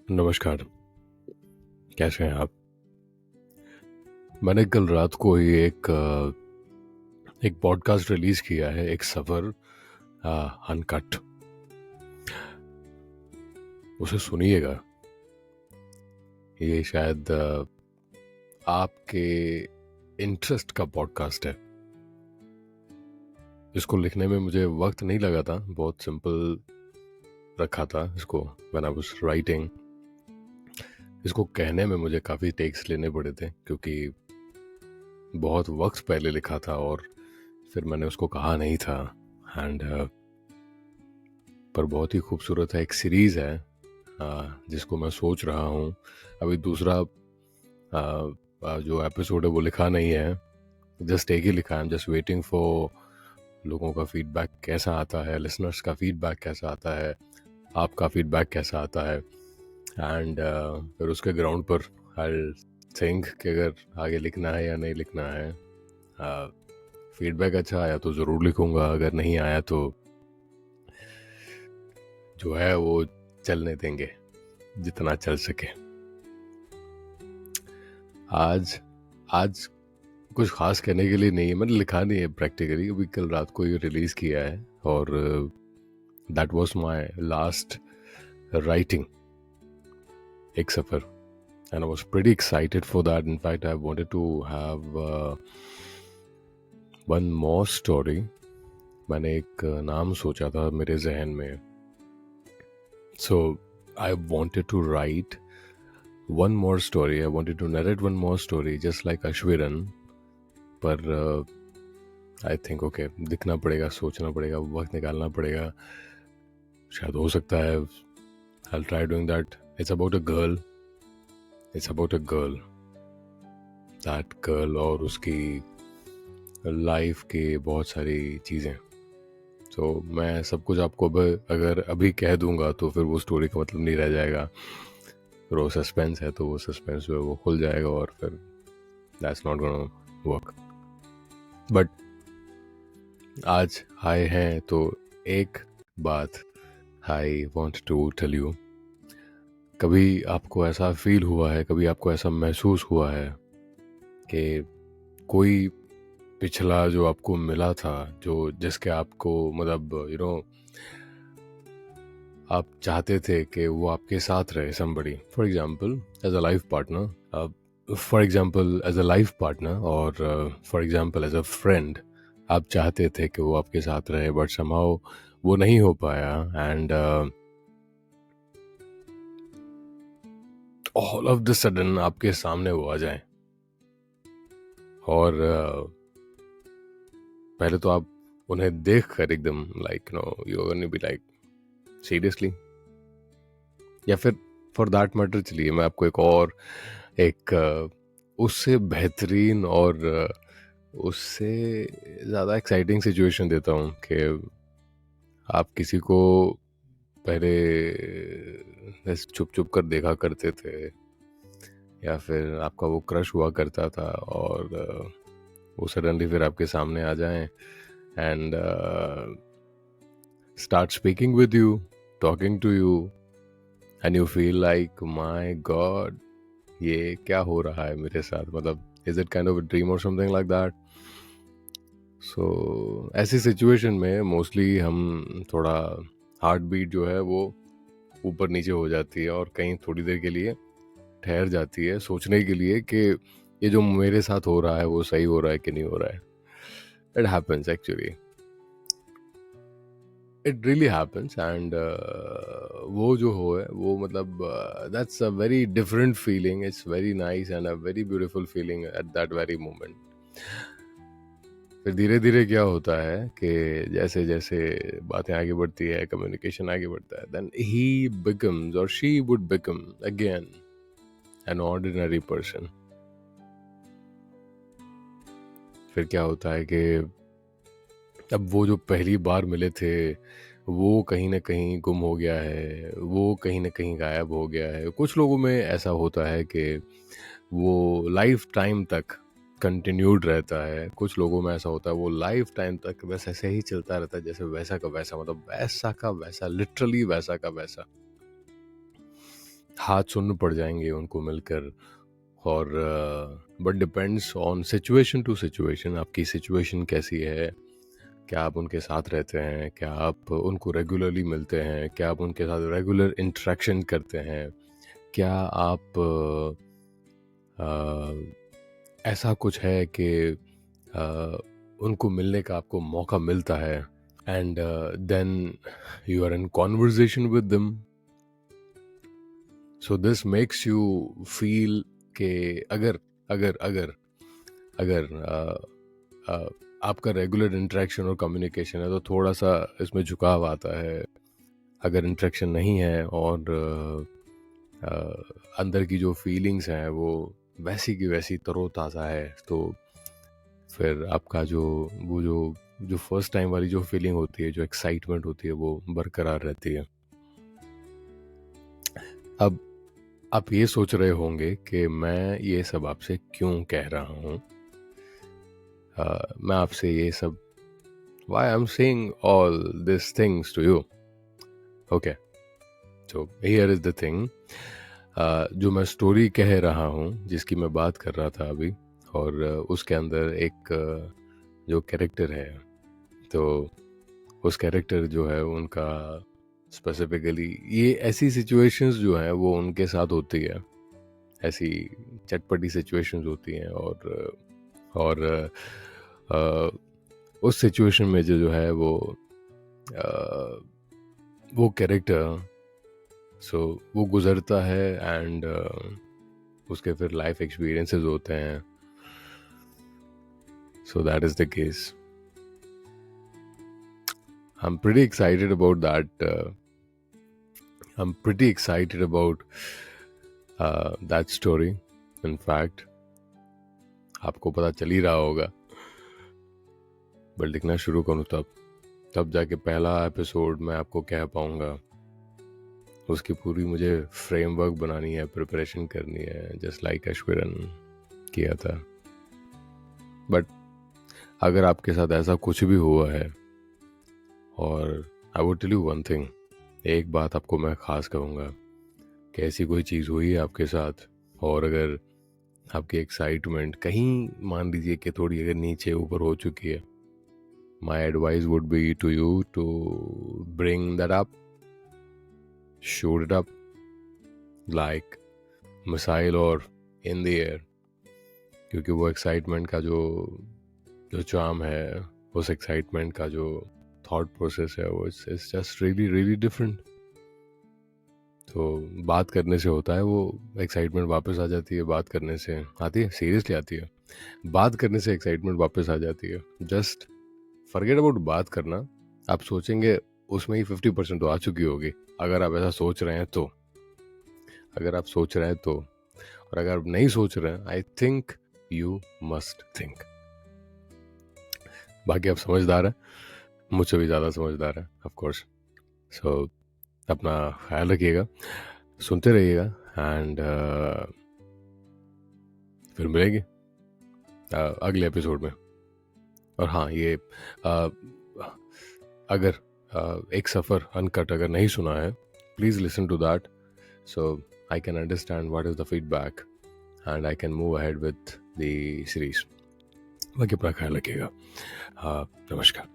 नमस्कार। कैसे हैं आप? मैंने कल रात को ही एक पॉडकास्ट रिलीज किया है, एक सफ़र अनकट। उसे सुनिएगा। ये शायद आपके इंटरेस्ट का पॉडकास्ट है। इसको लिखने में मुझे वक्त नहीं लगा था, बहुत सिंपल रखा था इसको व्हेन आई वाज राइटिंग। इसको कहने में मुझे काफ़ी टेक्स लेने पड़े थे क्योंकि बहुत वक्त पहले लिखा था और फिर मैंने उसको कहा नहीं था। एंड पर बहुत ही खूबसूरत है। एक सीरीज़ है जिसको मैं सोच रहा हूँ। अभी दूसरा जो एपिसोड है वो लिखा नहीं है, जस्ट एक ही लिखा है। I am just waiting for लोगों का फीडबैक कैसा आता है, लिसनर्स का फीडबैक कैसा आता है, आपका फीडबैक कैसा आता है। एंड फिर उसके ग्राउंड पर आई थिंक कि अगर आगे लिखना है या नहीं लिखना है। फीडबैक अच्छा आया तो ज़रूर लिखूँगा, अगर नहीं आया तो जो है वो चलने देंगे जितना चल सके। आज आज कुछ खास कहने के लिए नहीं है, मैंने लिखा नहीं है प्रैक्टिकली। अभी कल रात को ये रिलीज किया है और that was my last writing, एक सफर। And I was pretty excited for that. In fact I wanted to have one more story. मैंने एक नाम सोचा था मेरे जहन में, so I wanted to write one more story. I wanted to narrate one more story, just like Ashwiran. पर I think okay, दिखना पड़ेगा, सोचना पड़ेगा, वक्त निकालना पड़ेगा। शायद हो सकता है I try doing that. It's about a girl. It's about a girl, that girl और उसकी लाइफ की बहुत सारी चीज़ें। तो मैं सब कुछ आपको अगर अभी कह दूंगा तो फिर वो स्टोरी का मतलब नहीं रह जाएगा। फिर वो सस्पेंस है तो वो सस्पेंस जो है वो खुल जाएगा और फिर that's not gonna work. But आज आए हैं तो एक बात I want to tell you. कभी आपको ऐसा फील हुआ है, कभी आपको ऐसा महसूस हुआ है कि कोई पिछला जो आपको मिला था, जो जिसके आपको मतलब आप चाहते थे कि वो आपके साथ रहे, somebody for example as a life partner, for example as a life partner और for example as a friend. आप चाहते थे कि वो आपके साथ रहे बट somehow वो नहीं हो पाया। And all of the sudden आपके सामने वो आ जाए और पहले तो आप उन्हें देख कर एकदम like you gonna be like seriously. या फिर फॉर दैट मैटर चलिए मैं आपको एक उससे बेहतरीन और उससे ज़्यादा एक्साइटिंग सिचुएशन देता हूँ कि आप किसी को पहले छुप छुप कर देखा करते थे या फिर आपका वो क्रश हुआ करता था और वो सडनली फिर आपके सामने आ जाएं and start speaking with you, talking to you, and you feel like my god ये क्या हो रहा है मेरे साथ। मतलब is it kind of a dream और समथिंग लाइक दैट। सो ऐसी सिचुएशन में मोस्टली हम थोड़ा हार्ट बीट जो है वो ऊपर नीचे हो जाती है और कहीं थोड़ी देर के लिए ठहर जाती है सोचने के लिए कि ये जो मेरे साथ हो रहा है वो सही हो रहा है कि नहीं हो रहा है। It happens actually, it really happens. And वो जो हो है वो मतलब that's a very different feeling. It's very nice and a very beautiful feeling at that very moment. फिर धीरे धीरे क्या होता है कि जैसे जैसे बातें आगे बढ़ती है, कम्युनिकेशन आगे बढ़ता है, देन ही बिकम्स और she would become again an ordinary person. फिर क्या होता है कि अब वो जो पहली बार मिले थे वो कहीं ना कहीं गुम हो गया है, वो कहीं ना कहीं गायब हो गया है। कुछ लोगों में ऐसा होता है कि वो लाइफ टाइम तक कंटिन्यूड रहता है, कुछ लोगों में ऐसा होता है वो लाइफ टाइम तक बस ऐसे ही चलता रहता है, जैसे वैसा का वैसा, मतलब वैसा का वैसा, लिटरली वैसा का वैसा। हाथ सुन्न पड़ जाएंगे उनको मिलकर। और but depends on situation to situation, आपकी सिचुएशन कैसी है, क्या आप उनके साथ रहते हैं, क्या आप उनको रेगुलरली मिलते हैं, क्या आप उनके साथ रेगुलर इंटरेक्शन करते हैं, क्या आप ऐसा कुछ है कि उनको मिलने का आपको मौका मिलता है and then you are in conversation with them. So this makes you feel कि अगर अगर अगर अगर आपका रेगुलर इंटरेक्शन और कम्युनिकेशन है तो थोड़ा सा इसमें झुकाव आता है। अगर इंटरेक्शन नहीं है और अंदर की जो फीलिंग्स हैं वो वैसी की वैसी तरोताज़ा है, तो फिर आपका जो फर्स्ट टाइम वाली जो फीलिंग होती है, जो एक्साइटमेंट होती है, वो बरकरार रहती है। अब आप ये सोच रहे होंगे कि मैं ये सब आपसे क्यों कह रहा हूँ। मैं आपसे ये सब why I'm saying all these things to you. Okay, so here is the thing. जो मैं स्टोरी कह रहा हूँ, जिसकी मैं बात कर रहा था अभी, और उसके अंदर एक जो कैरेक्टर है, तो उस कैरेक्टर जो है उनका स्पेसिफिकली ये ऐसी सिचुएशंस जो हैं वो उनके साथ होती है, ऐसी चटपटी सिचुएशंस होती हैं। और उस सिचुएशन में जो है वो कैरेक्टर वो गुजरता है एंड उसके फिर लाइफ एक्सपीरियंसेस होते हैं। So that is the case. I'm pretty excited about that. I'm pretty excited about that story. In fact, आपको पता चल ही रहा होगा, बट लिखना शुरू करूँ तब जाके पहला एपिसोड मैं आपको कह पाऊँगा। उसकी पूरी मुझे फ्रेमवर्क बनानी है, प्रिपरेशन करनी है, जस्ट लाइक अश्विरन किया था। बट अगर आपके साथ ऐसा कुछ भी हुआ है, और I would tell you one thing, एक बात आपको मैं ख़ास कहूँगा कि ऐसी कोई चीज़ हुई है आपके साथ, और अगर आपकी एक्साइटमेंट कहीं मान लीजिए कि थोड़ी अगर नीचे ऊपर हो चुकी है, my advice would be to you to bring that up, shoot it up like missile और इन द एयर। क्योंकि वो एक्साइटमेंट का जो चार्म है, उस एक्साइटमेंट का जो थॉट प्रोसेस है, वो it's just really really different. तो बात करने से होता है, वो एक्साइटमेंट वापस आ जाती है, बात करने से आती है, सीरियसली आती है, बात करने से एक्साइटमेंट वापस आ जाती है। जस्ट फॉरगेट अबाउट बात करना। आप सोचेंगे उसमें ही 50% तो आ चुकी होगी, अगर आप ऐसा सोच रहे हैं तो। अगर आप सोच रहे हैं तो, और अगर आप नहीं सोच रहे हैं, I think you must think. बाकी आप समझदार हैं, मुझसे भी ज़्यादा समझदार है ऑफ कोर्स। सो अपना ख्याल रखिएगा, सुनते रहिएगा, एंड फिर मिलेंगे अगले एपिसोड में। और हाँ, ये अगर एक सफ़र अनकट अगर नहीं सुना है, please listen to that, so I can understand what is the feedback and I can move ahead with the series. बाकी अपना ख्याल रखिएगा। नमस्कार।